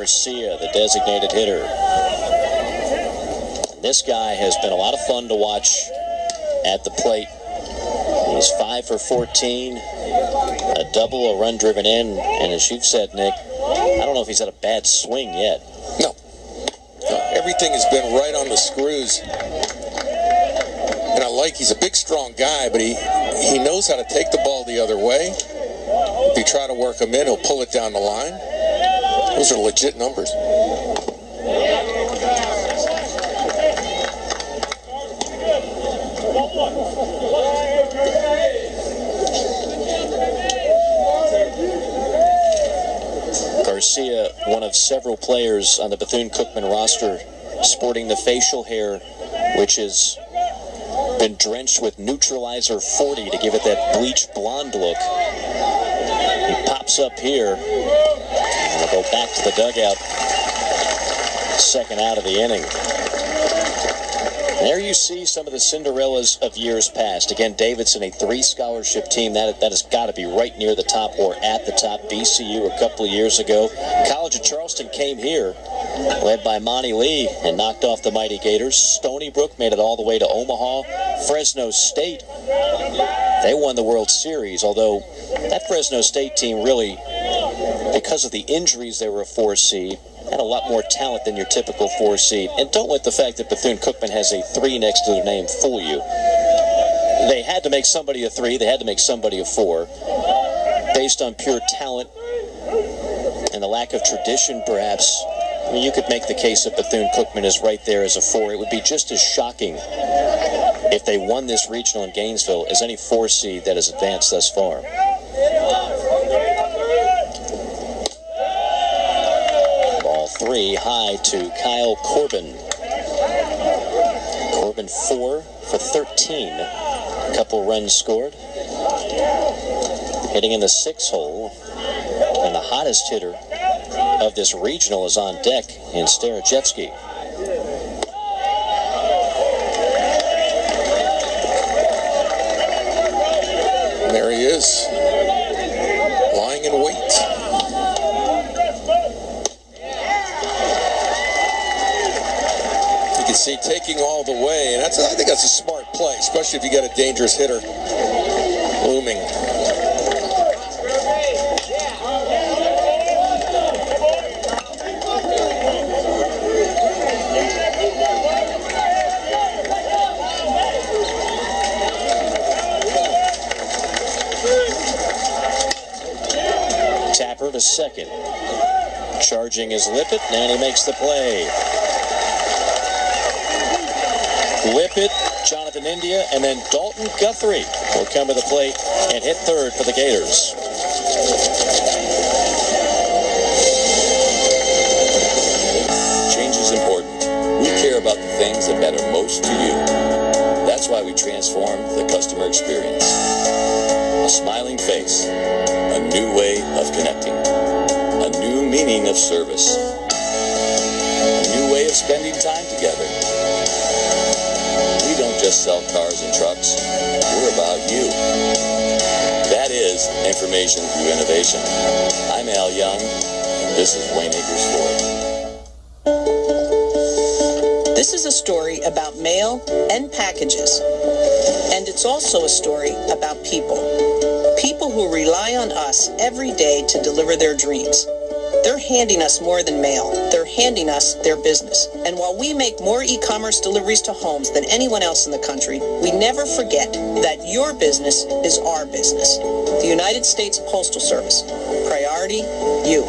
Garcia, the designated hitter. This guy has been a lot of fun to watch at the plate. He's 5 for 14, a double, a run driven in, and as you've said, Nick, I don't know if he's had a bad swing yet. No. Everything has been right on the screws. And he's a big, strong guy, but he knows how to take the ball the other way. If you try to work him in, he'll pull it down the line. Those are legit numbers. Garcia, one of several players on the Bethune-Cookman roster sporting the facial hair, which has been drenched with Neutralizer 40 to give it that bleached blonde look. He pops up here, and we'll go back to the dugout. Second out of the inning. There you see some of the Cinderellas of years past. Again, Davidson, a 3-scholarship team. That has got to be right near the top or at the top. BCU a couple of years ago. College of Charleston came here, led by Monty Lee, and knocked off the mighty Gators. Stony Brook made it all the way to Omaha. Fresno State, they won the World Series, although that Fresno State team really, because of the injuries, they were a 4 seed. Had a lot more talent than your typical 4 seed. And don't let the fact that Bethune-Cookman has a 3 next to their name fool you. They had to make somebody a 3. They had to make somebody a 4. Based on pure talent and the lack of tradition, perhaps. I mean, you could make the case that Bethune-Cookman is right there as a 4. It would be just as shocking if they won this regional in Gainesville as any 4 seed that has advanced thus far. Ball 3 high to Kyle Corbin. Corbin 4 for 13. A couple runs scored. Hitting in the 6 hole. And the hottest hitter of this regional is on deck in Starachevsky. There he is, lying in wait. You can see taking all the way, and I think that's a smart play, especially if you got a dangerous hitter looming. Tapper to second. Charging is Lippett, and he makes the play. Lippett, Jonathan India, and then Dalton Guthrie will come to the plate and hit third for the Gators. Change is important. We care about the things that matter most to you. That's why we transformed the customer experience. A smiling face, a new way of connecting, a new meaning of service, a new way of spending time together. We don't just sell cars and trucks, we're about you. That is information through innovation. I'm Al Young, and this is Wayne Akers Ford. This is a story about mail and packages, and it's also a story about people. People who rely on us every day to deliver their dreams. They're handing us more than mail. They're handing us their business. And while we make more e-commerce deliveries to homes than anyone else in the country, we never forget that your business is our business. The United States Postal Service. Priority, you.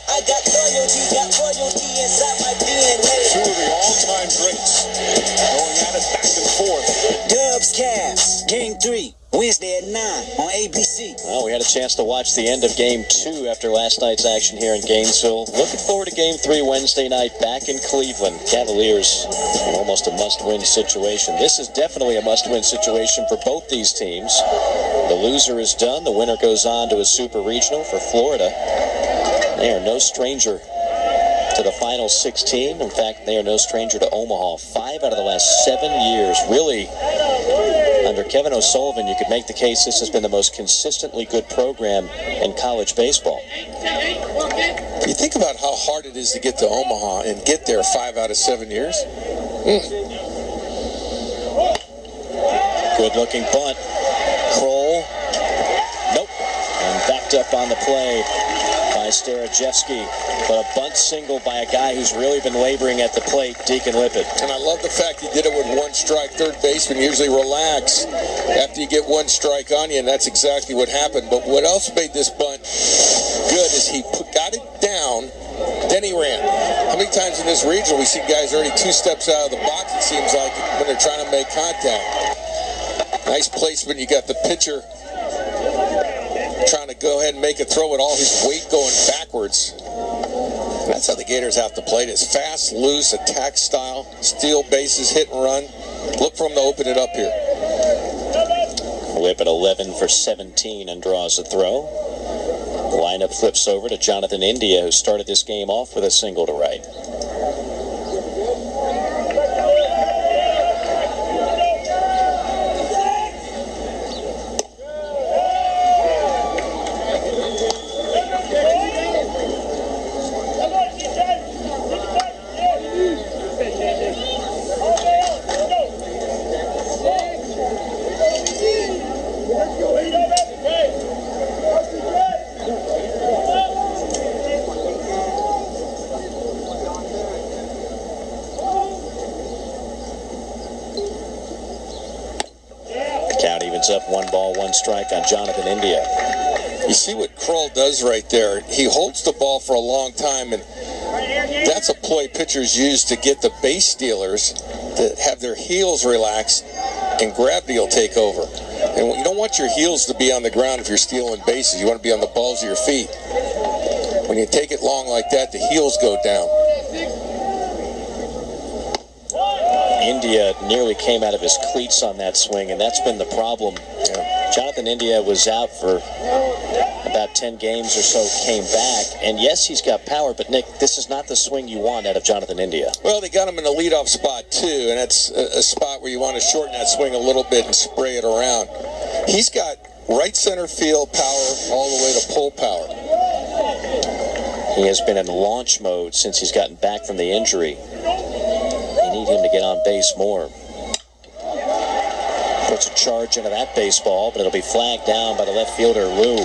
I got loyalty inside my DNA. 2 of the all-time greats going at it back and forth. Dubs Cavs, Game 3, Wednesday at 9 on ABC. Well, we had a chance to watch the end of Game 2 after last night's action here in Gainesville. Looking forward to Game 3 Wednesday night back in Cleveland. Cavaliers in almost a must-win situation. This is definitely a must-win situation for both these teams. The loser is done. The winner goes on to a super regional for Florida. They are no stranger to the final 16. In fact, they are no stranger to Omaha. 5 out of the last 7 years. Really Under Kevin O'Sullivan, you could make the case this has been the most consistently good program in college baseball. You think about how hard it is to get to Omaha and get there 5 out of 7 years. Good-looking bunt. Kroll. Nope. And backed up on the play by Starajewski. But a bunt single by a guy who's really been laboring at the plate, Deacon Lippett. And I love the fact he did it with one strike. Third baseman usually relax after you get one strike on you, and that's exactly what happened. But what else made this bunt good is he got it down, then he ran. How many times in this regional we see guys already 2 steps out of the box, it seems like, when they're trying to make contact. Nice placement. You got the pitcher trying to go ahead and make a throw with all his weight going backwards. That's how the Gators have to play this. Fast, loose, attack style, steal bases, hit and run. Look for him to open it up here. Lippett 11 for 17 and draws a throw. Lineup flips over to Jonathan India, who started this game off with a single to right. Up 1 ball, 1 strike on Jonathan India. You see what Kroll does right there. He holds the ball for a long time, and that's a ploy pitchers use to get the base stealers to have their heels relax, and gravity will take over. And you don't want your heels to be on the ground if you're stealing bases. You want to be on the balls of your feet. When you take it long like that, the heels go down. India nearly came out of his cleats on that swing, and that's been the problem. Jonathan India was out for about 10 games or so, came back, and yes, he's got power, but Nick, this is not the swing you want out of Jonathan India. Well, they got him in the leadoff spot too, and that's a spot where you want to shorten that swing a little bit and spray it around. He's got right center field power all the way to pull power. He has been in launch mode since he's gotten back from the injury. Need him to get on base more. Puts a charge into that baseball, but it'll be flagged down by the left fielder, Lou.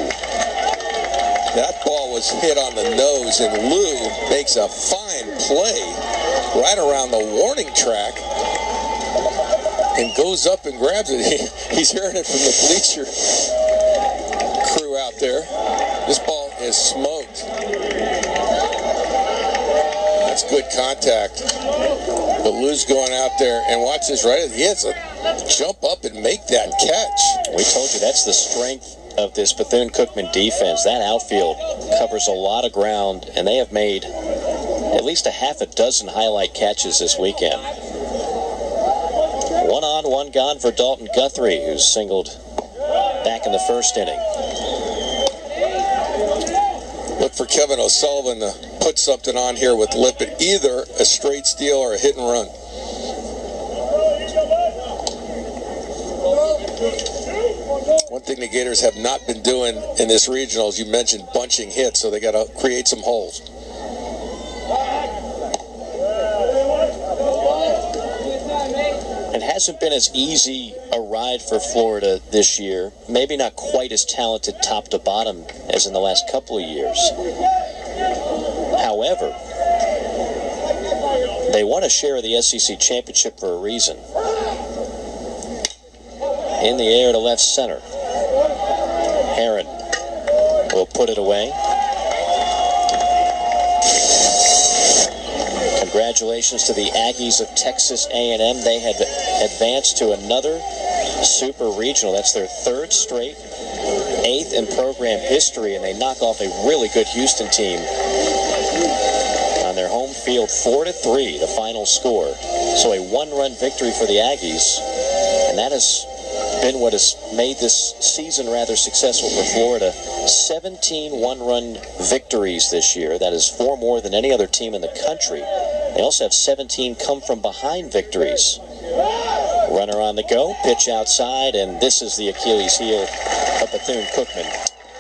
That ball was hit on the nose, and Lou makes a fine play right around the warning track and goes up and grabs it. He's hearing it from the bleacher crew out there. This ball is smoked. That's good contact. But Lou's going out there, and watch this right. He has to jump up and make that catch. We told you that's the strength of this Bethune-Cookman defense. That outfield covers a lot of ground, and they have made at least a half a dozen highlight catches this weekend. 1 on, 1 gone for Dalton Guthrie, who's singled back in the first inning. Look for Kevin O'Sullivan to put something on here with Lippett, either a straight steal or a hit and run. One thing the Gators have not been doing in this regional, as you mentioned, bunching hits, so they got to create some holes. It hasn't been as easy a ride for Florida this year. Maybe not quite as talented top to bottom as in the last couple of years. However, they won a share of the SEC championship for a reason. In the air to left center. Heron will put it away. Congratulations to the Aggies of Texas A&M. They had advanced to another super regional. That's their 3rd straight, 8th in program history, and they knock off a really good Houston team on their home field. 4-3, the final score. So a 1-run victory for the Aggies, and that has been what has made this season rather successful for Florida. 17 one-run victories this year. That is 4 more than any other team in the country. They also have 17 come-from-behind victories. Runner on the go, pitch outside, and this is the Achilles heel of Bethune-Cookman.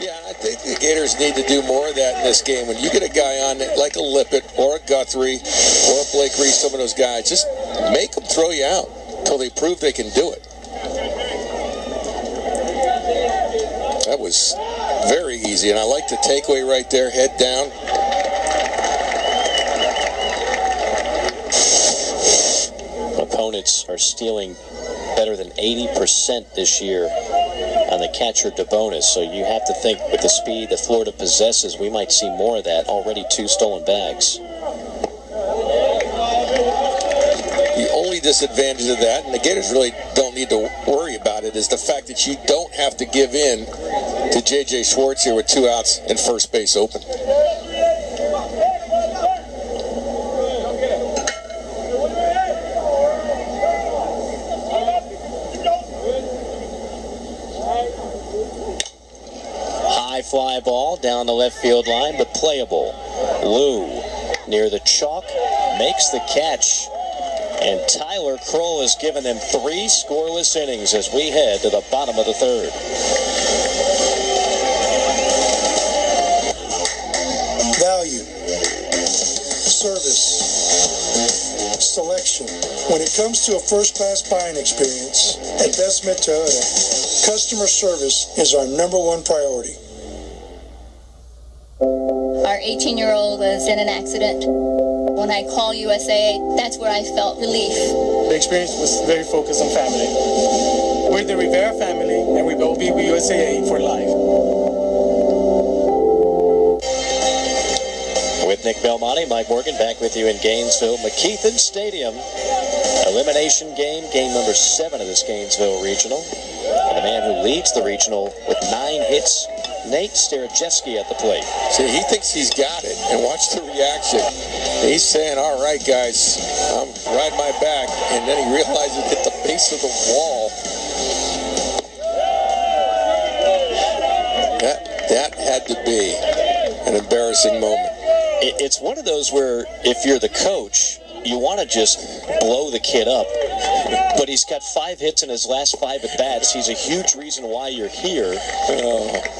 Yeah, I think the Gators need to do more of that in this game. When you get a guy on it like a Lippett or a Guthrie or a Blake Reese, some of those guys, just make them throw you out until they prove they can do it. That was very easy, and I like the takeaway right there, head down. Opponents are stealing better than 80% this year on the catcher DeBonis, so you have to think with the speed that Florida possesses, we might see more of that. Already 2 stolen bags. The only disadvantage of that, and the Gators really don't need to worry about it, is the fact that you don't have to give in to J.J. Schwartz here with 2 outs and first base open. Fly ball down the left field line, but playable. Lou near the chalk makes the catch, and Tyler Kroll has given them 3 scoreless innings as we head to the bottom of the 3rd. Value, service, selection. When it comes to a first-class buying experience at Best Smith Toyota, customer service is our #1 priority. Our 18-year-old was in an accident. When I call USA, that's where I felt relief. The experience was very focused on family. We're the Rivera family, and we will be with USAA for life. With Nick Belmonte, Mike Morgan back with you in Gainesville. McKeithen Stadium. Elimination game, game number 7 of this Gainesville Regional. And the man who leads the Regional with 9 hits, Nate Starajeski at the plate. See, he thinks he's got it, and watch the reaction. He's saying, all right, guys, I'm riding my back, and then he realizes it hit the base of the wall. That had to be an embarrassing moment. It's one of those where if you're the coach, you want to just blow the kid up. But he's got 5 hits in his last 5 at-bats. He's a huge reason why you're here.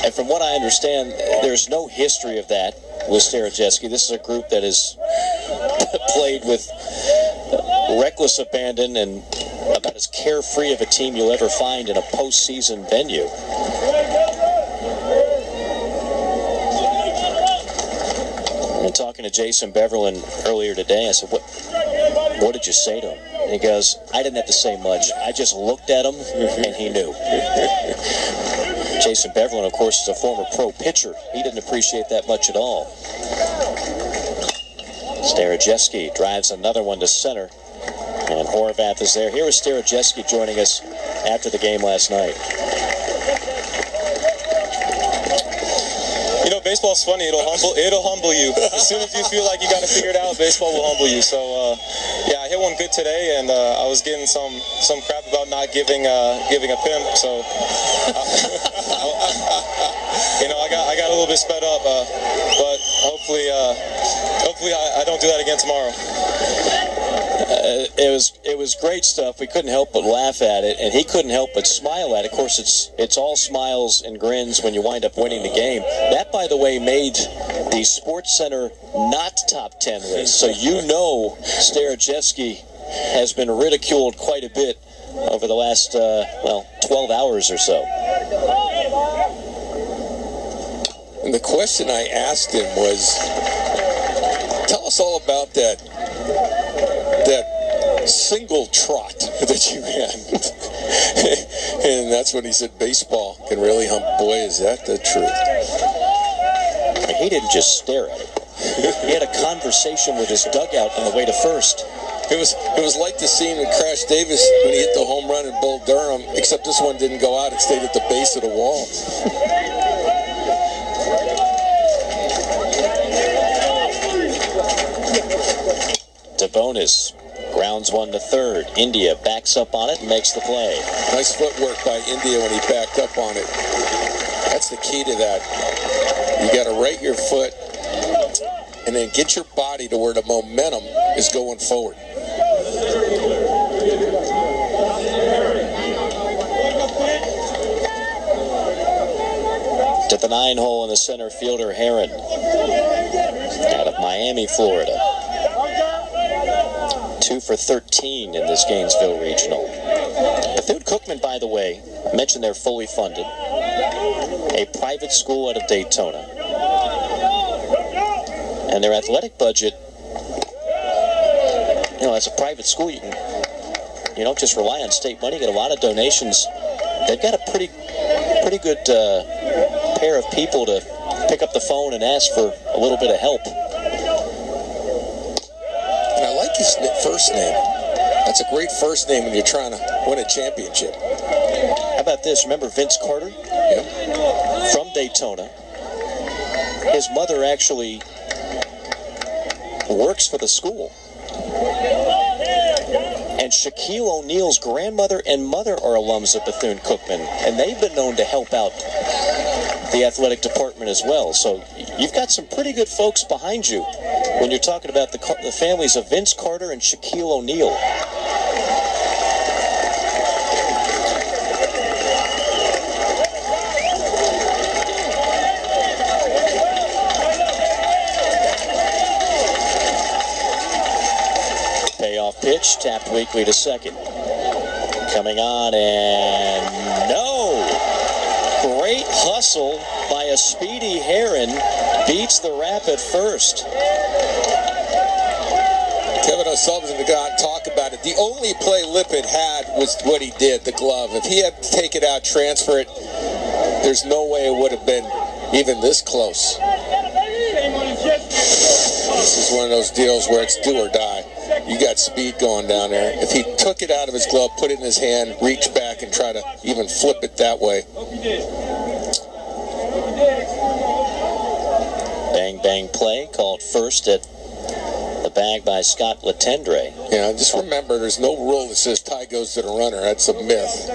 And from what I understand, there's no history of that with Starajeski. This is a group that has played with reckless abandon and about as carefree of a team you'll ever find in a postseason venue. And talking to Jason Beverland earlier today, I said, what did you say to him? And he goes, I didn't have to say much. I just looked at him, and he knew. Jason Beverland, of course, is a former pro pitcher. He didn't appreciate that much at all. Starajeski drives another one to center, and Horvath is there. Here is Starajeski joining us after the game last night. You know, baseball's funny. It'll humble you. As soon as you feel like you got it figured out, baseball will humble you. So, yeah, I hit one good today, and I was getting some crap about not giving a pimp. So, you know, I got a little bit sped up, but hopefully I don't do that again tomorrow. It was great stuff. We couldn't help but laugh at it, and he couldn't help but smile at it. Of course, it's all smiles and grins when you wind up winning the game. That, by the way, made the SportsCenter not top 10 list. So you know Starajeski has been ridiculed quite a bit over the last 12 hours or so. And the question I asked him was, tell us all about that single trot that you had. And that's when he said baseball can really hump. Boy, is that the truth. He didn't just stare at it. He had a conversation with his dugout on the way to first. It was like the scene with Crash Davis when he hit the home run in Bull Durham, except this one didn't go out. It stayed at the base of the wall. DeBonis grounds one to third. India backs up on it and makes the play. Nice footwork by India when he backed up on it. That's the key to that. You got to right your foot and then get your body to where the momentum is going forward. at the 9-hole in the center fielder, Heron, out of Miami, Florida. 2 for 13 in this Gainesville Regional. Bethune-Cookman, by the way, I mentioned they're fully funded. A private school out of Daytona. And their athletic budget, as a private school, you don't just rely on state money, you get a lot of donations. They've got a pretty good pair of people to pick up the phone and ask for a little bit of help. And I like his first name. That's a great first name when you're trying to win a championship. How about this? Remember Vince Carter? Yep. From Daytona. His mother actually works for the school. And Shaquille O'Neal's grandmother and mother are alums of Bethune-Cookman, and they've been known to help out the athletic department as well. So you've got some pretty good folks behind you when you're talking about the families of Vince Carter and Shaquille O'Neal. Pitch, tapped weakly to second. Coming on, and no! Great hustle by a speedy Heron. Beats the wrap at first. Kevin O'Sullivan and the guy talk about it. The only play Lippett had was what he did, the glove. If he had to take it out, transfer it, there's no way it would have been even this close. This is one of those deals where it's do or die. You got speed going down there. If he took it out of his glove, put it in his hand, reach back and try to even flip it that way. Bang, bang play called first at the bag by Scott Latendre. Yeah, just remember, there's no rule that says tie goes to the runner. That's a myth.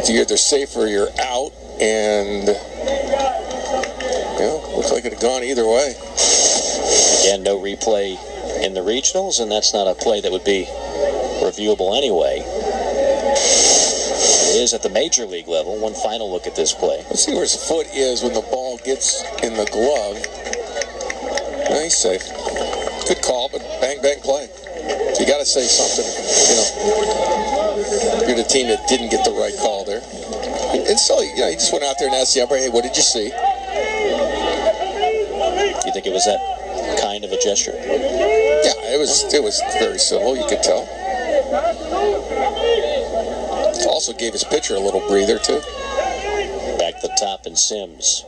You're either safe or you're out, and looks like it had gone either way. Again, no replay in the regionals, and that's not a play that would be reviewable anyway. It is at the major league level. One final look at this play. Let's see where his foot is when the ball gets in the glove. No, he's safe. Good call, but bang, bang play. So you got to say something, If you're the team that didn't get the right call there. And so, he just went out there and asked the umpire, hey, what did you see? You think it was that kind of a gesture? Yeah, it was very civil, you could tell. Also gave his pitcher a little breather, too. Back the top and Sims.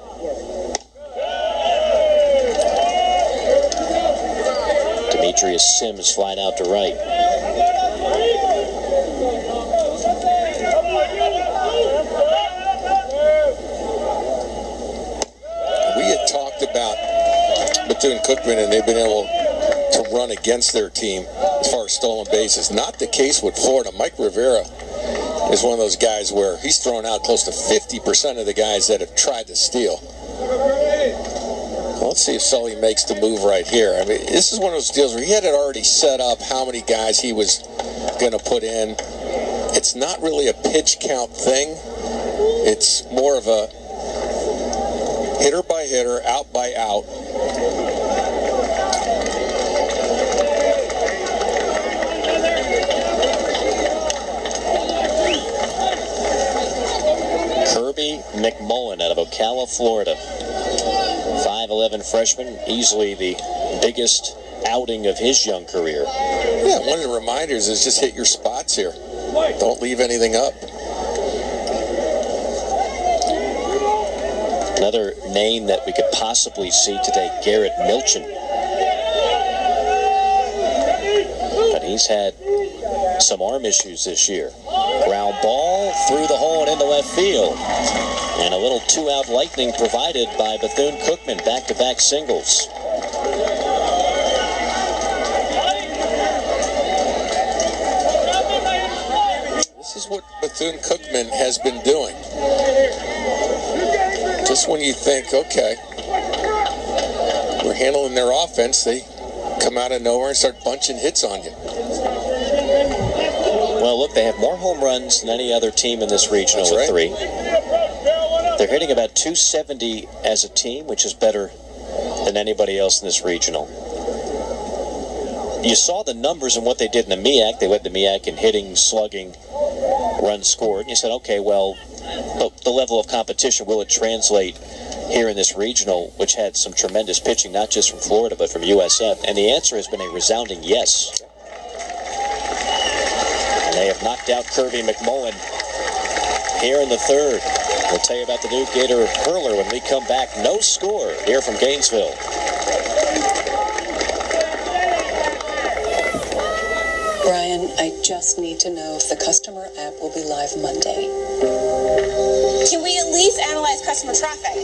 Demetrius Sims flying out to right. We had talked about Bethune-Cookman, and they've been able to run against their team as far as stolen bases. Not the case with Florida. Mike Rivera is one of those guys where he's thrown out close to 50% of the guys that have tried to steal. Well, let's see if Sully makes the move right here. I mean, this is one of those deals where he had it already set up how many guys he was going to put in. It's not really a pitch count thing. It's more of a hitter by hitter, out by out. Kirby McMullen out of Ocala, Florida. 5'11" freshman, easily the biggest outing of his young career. Yeah, one of the reminders is just hit your spots here. Don't leave anything up. Another name that we could possibly see today, Garrett Milchin. But he's had some arm issues this year. Ground ball through the hole and into left field. And a little two-out lightning provided by Bethune-Cookman. Back-to-back singles. This is what Bethune-Cookman has been doing. Just when you think, okay, we're handling their offense, they come out of nowhere and start bunching hits on you. Well, look, they have more home runs than any other team in this regional with 3. They're hitting about 270 as a team, which is better than anybody else in this regional. You saw the numbers and what they did in the MEAC. They led the MEAC in hitting, slugging, runs scored. And you said, okay, well, the level of competition, will it translate here in this regional, which had some tremendous pitching, not just from Florida, but from USF? And the answer has been a resounding yes. And they have knocked out Kirby McMullen here in the third. We'll tell you about the new Gator hurler when we come back. No score here from Gainesville. Brian, I just need to know if the customer app will be live Monday. Can we at least analyze customer traffic?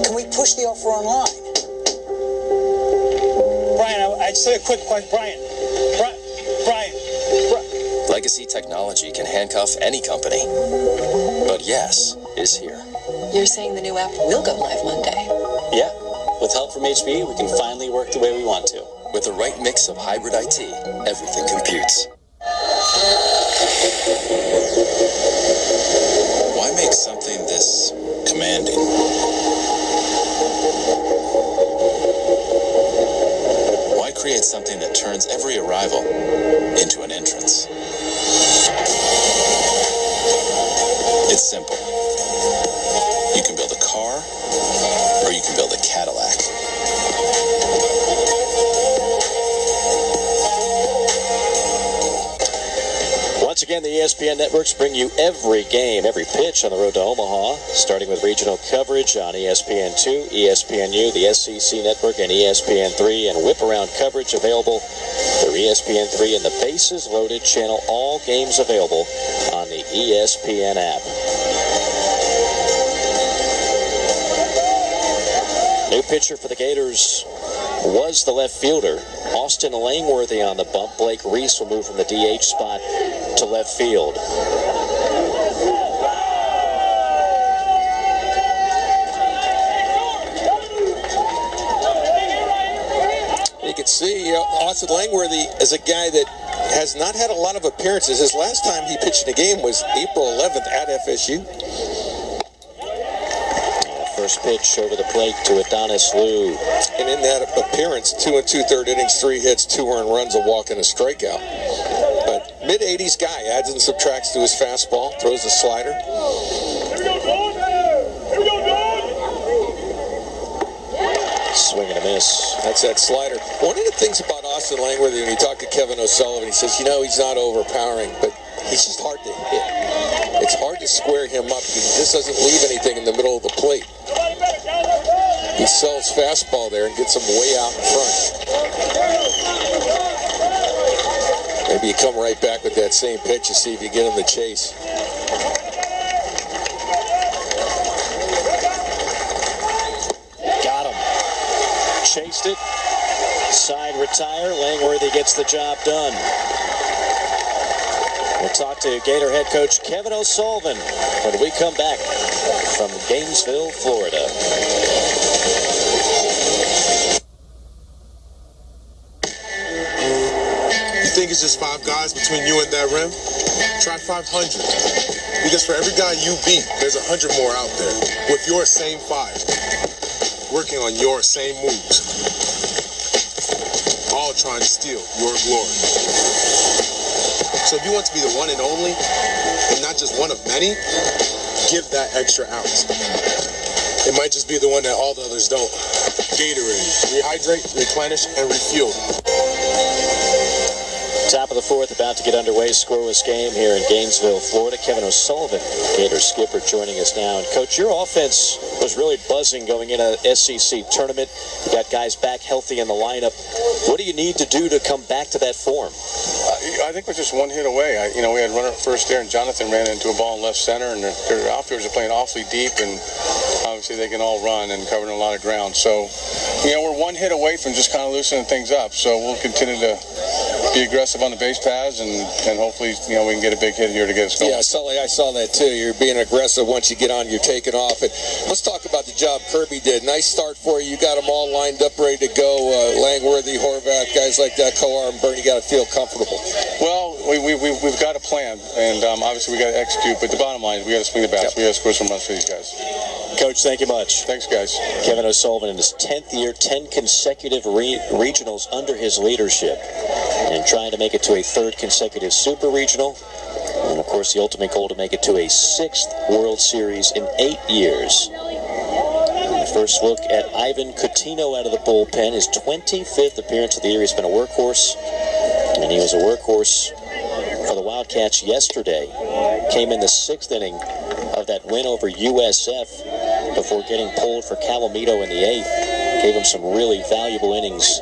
Can we push the offer online? Brian, I just had a quick question. Brian. Legacy technology can handcuff any company. But yes is here. You're saying the new app will go live Monday? Yeah. With help from HPE, we can finally work the way we want to. With the right mix of hybrid IT, everything computes. Why make something this commanding? Why create something that turns every arrival into an entrance? It's simple. You can build a car, or you can build a Cadillac. Once again, the ESPN networks bring you every game, every pitch on the road to Omaha, starting with regional coverage on ESPN2, ESPNU, the SEC network, and ESPN3, and whip-around coverage available through ESPN3 and the Bases Loaded channel. All games available on the ESPN app. New pitcher for the Gators was the left fielder, Austin Langworthy, on the bump. Blake Reese will move from the DH spot to left field. You can see Austin Langworthy is a guy that has not had a lot of appearances. His last time he pitched in a game was April 11th at FSU. First pitch over the plate to Adonis Liu. And in that appearance, 2 2/3 innings, 3 hits, 2 earned runs, a walk, and a strikeout. But mid-80s guy, adds and subtracts to his fastball, throws a slider. Swing and a miss. That's that slider. One of the things about Austin Langworthy, when you talk to Kevin O'Sullivan, he says, he's not overpowering, but he's just hard to hit. It's hard to square him up because he just doesn't leave anything in the middle of the plate. He sells fastball there and gets him way out in front. Maybe you come right back with that same pitch and see if you get him to chase. Got him. Chased it. Side retire. Langworthy gets the job done. We'll talk to Gator head coach Kevin O'Sullivan when we come back from Gainesville, Florida. You think it's just 5 guys between you and that rim? Try 500. Because for every guy you beat, there's 100 more out there with your same 5, working on your same moves, all trying to steal your glory. So if you want to be the one and only, and not just one of many, give that extra ounce. It might just be the one that all the others don't. Gatorade. Rehydrate, replenish, and refuel. Top of the fourth, about to get underway. Scoreless game here in Gainesville, Florida. Kevin O'Sullivan, Gator skipper, joining us now. And Coach, your offense was really buzzing going into the SEC tournament. You got guys back healthy in the lineup. What do you need to do to come back to that form? I think we're just one hit away. We had runner at first there, and Jonathan ran into a ball in left center, and their outfielders are playing awfully deep, and obviously they can all run and covering a lot of ground. So, we're one hit away from just kind of loosening things up. So we'll continue to be aggressive on the base paths, and hopefully, we can get a big hit here to get us going. Yeah, I saw that too. You're being aggressive. Once you get on, you're taking off. And let's talk about the job Kirby did. Nice start for you. You got them all lined up, ready to go. Langworthy, Horvath, guys like that, Coar and Burn, you got to feel comfortable. Well, we've got a plan, and obviously we got to execute. But the bottom line is we got to swing the bats. We got to score some runs for these guys. Coach, thank you much. Thanks, guys. Kevin O'Sullivan in his 10th year, 10 consecutive regionals under his leadership, and trying to make it to a 3rd consecutive Super Regional, and of course the ultimate goal to make it to a 6th World Series in 8 years. And the first look at Ivan Coutinho out of the bullpen, his 25th appearance of the year. He's been a workhorse, and he was a workhorse for the Wildcats yesterday. Came in the 6th inning of that win over USF before getting pulled for Calamito in the 8th. Gave him some really valuable innings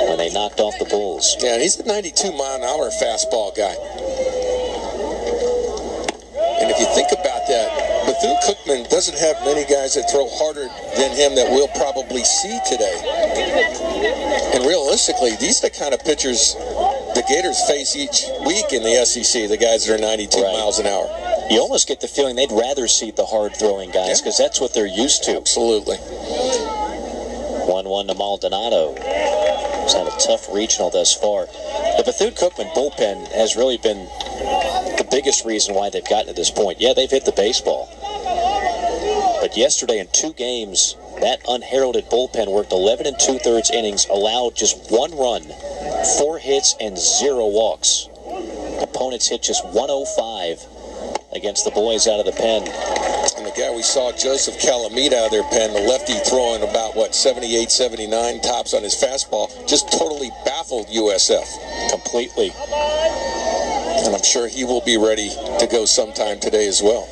when they knocked off the Bulls. Yeah, he's a 92-mile-an-hour fastball guy. And if you think about that, Bethune-Cookman doesn't have many guys that throw harder than him that we'll probably see today. And realistically, these are the kind of pitchers the Gators face each week in the SEC, the guys that are 92 miles an hour. You almost get the feeling they'd rather see the hard-throwing guys because that's what they're used to. Absolutely. 1-1 to Maldonado. He's had a tough regional thus far. The Bethune-Cookman bullpen has really been the biggest reason why they've gotten to this point. Yeah, they've hit the baseball. But yesterday in 2 games, that unheralded bullpen worked 11 2/3 innings, allowed just 1 run, 4 hits, and 0 walks. Opponents hit just 105 against the boys out of the pen. And the guy we saw, Joseph Calamita, out of their pen, the lefty throwing about, 78, 79 tops on his fastball, just totally baffled USF. Completely. And I'm sure he will be ready to go sometime today as well.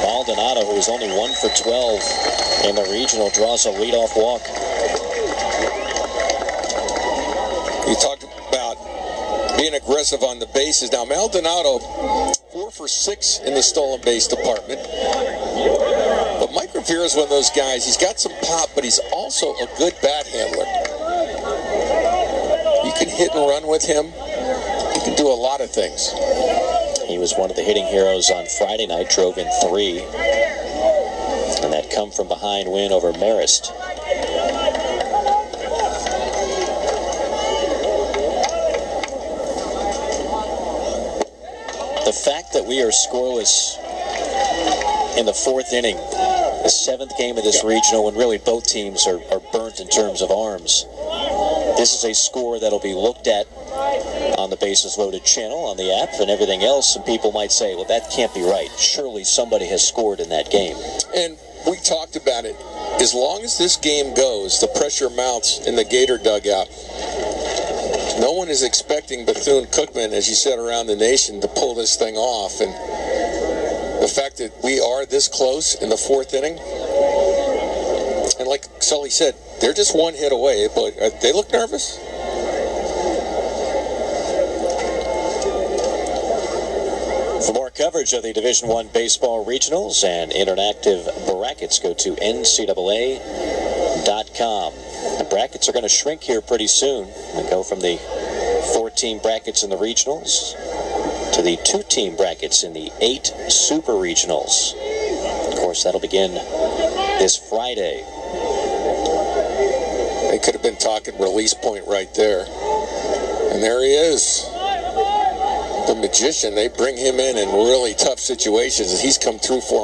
Maldonado, who was only 1 for 12 in the regional, draws a leadoff walk. You talked about being aggressive on the bases. Now, Maldonado, 4 for 6 in the stolen base department. But Mike Rivera is one of those guys. He's got some pop, but he's also a good bat handler. You can hit and run with him. He can do a lot of things. He was one of the hitting heroes on Friday night, drove in 3. And that come-from-behind win over Marist. The fact that we are scoreless in the 4th inning, the 7th game of this regional, when really both teams are burnt in terms of arms. This is a score that'll be looked at on the Bases Loaded channel, on the app, and everything else, and people might say, well, that can't be right. Surely somebody has scored in that game. And we talked about it. As long as this game goes, the pressure mounts in the Gator dugout. No one is expecting Bethune-Cookman, as you said, around the nation to pull this thing off. And the fact that we are this close in the 4th inning, and like Sully said, they're just 1 hit away, but they look nervous. For more coverage of the Division I baseball regionals and interactive brackets, go to ncaa.com. The brackets are going to shrink here pretty soon. We go from the 4-team brackets in the regionals to the 2-team brackets in the 8 super regionals. Of course, that'll begin this Friday. They could have been talking release point right there. And there he is. The magician. They bring him in really tough situations. He's come through for them.